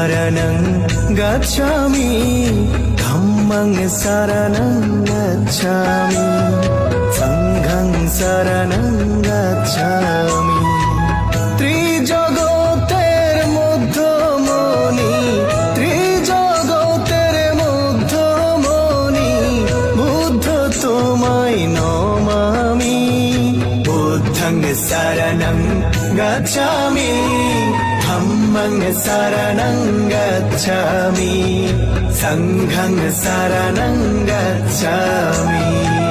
शरणं गच्छामि धम्मं शरणं गच्छामि संघं शरणं गच्छामि ত্রিজগতের মধ্যমণি ত্রিজগতের মধ্যমণি বুদ্ধ তোমায় নমামি বুদ্ধং শরণং গচ্ছামি ধম্মং শরণং গচ্ছামি সংঘং শরণং গচ্ছামি